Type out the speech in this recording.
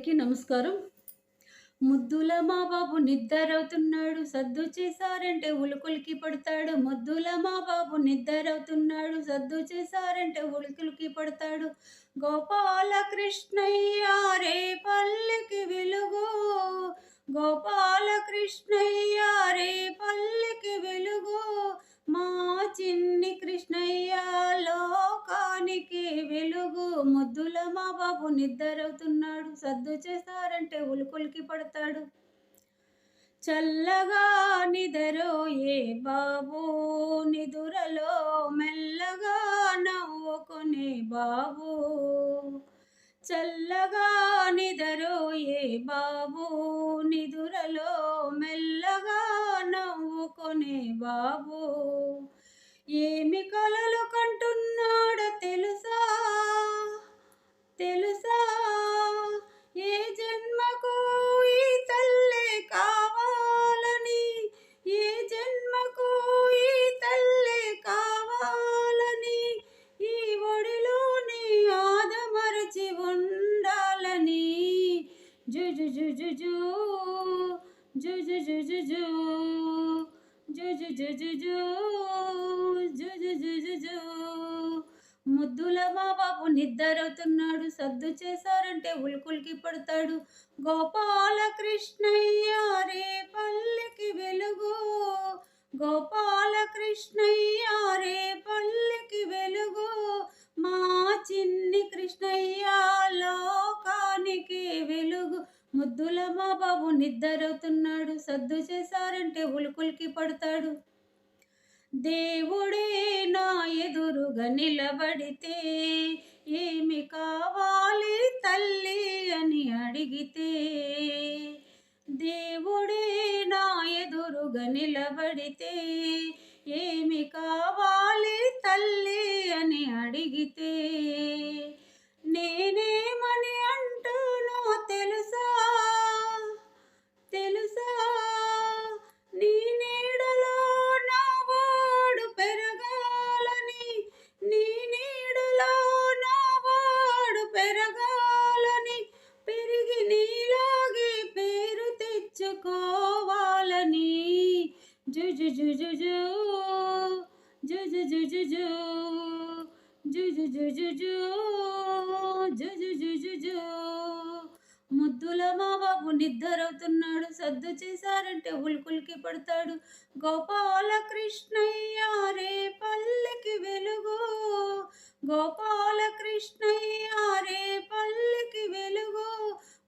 నమస్కారం. ముద్దుల మా బాబు నిద్దరవుతున్నాడు. సద్దు చేశారంటే ఉలుకులికి పడతాడు. ముద్దుల మా బాబు నిద్దరవుతున్నాడు. సద్దు చేశారంటే ఉలుకులికి పడతాడు. గోపాల కృష్ణయ్య రే పల్లెకి వెలుగు. గోపాల కృష్ణయ్య రే పల్లెకి వెలుగు. మా చిన్ని కృష్ణయ్య లోకానికి వెలుగు. ముద్దుల మా బాబు నిద్దరవుతున్నాడు. సద్దు చేశారంటే ఉలుకులికి పడతాడు. చల్లగా నిదరోయే బాబు, నిదురలో మెల్లగా నవ్వుకునే బాబు. చల్లగా నిదరోయే బాబు, నిదురలో మెల్లగా నవ్వుకునే బాబు. ఏమి కలలు కంటున్నాడో తెలుసా, తెలుసా? ఏ జన్మకు ఈ తల్లే కావాలని, ఏ జన్మకు ఈ తల్లే కావాలని, ఈ ఒడిలోని ఆదమరచి ఉండాలని. జుజు జుజు జు జుజు జుజు జు జుజు జుజు జు జుజు జుజు జు. ముద్దుల మా బాబు నిద్దరవుతున్నాడు. సద్దు చేశారంటే ఉలుకులికి పడతాడు. గోపాల కృష్ణయ్య రే పల్లెకి వెలుగు. గోపాల కృష్ణయ్య రే పల్లెకి వెలుగు. మా చిన్ని కృష్ణయ్య లోకానికి వెలుగు. ముద్దుల మా బాబు నిద్దరవుతున్నాడు. సద్దు చేశారంటే ఉలుకులికి పడతాడు. దేవుడే నా ఎదురుగా నిలబడితే ఏమి కావాలి తల్లి అని అడిగితే, దేవుడే నా ఎదురుగా నిలబడితే ఏమి కావాలి తల్లి అని అడిగితే, నేనేమని అంటానో తెలుసా, తెలుసా? నీ నీడలో నా వాడు పెరగాలని, నీ నీడలో నా వాడు పెరగాలని, పెరిగి నీలాగే పేరు తెచ్చుకోవాలని. జుజు జుజు జు జుజు జుజు జు జుజు జుజు జు జుజు జుజు జు. ముద్దుల మా బాబు నిద్దరవుతున్నాడు. సద్దు చేశారంటే ఉలుకులికి పడతాడు. గోపాల కృష్ణయ్య రే పల్లెకి వెలుగు. గోపాల కృష్ణయ్య రే పల్లెకి వెలుగు.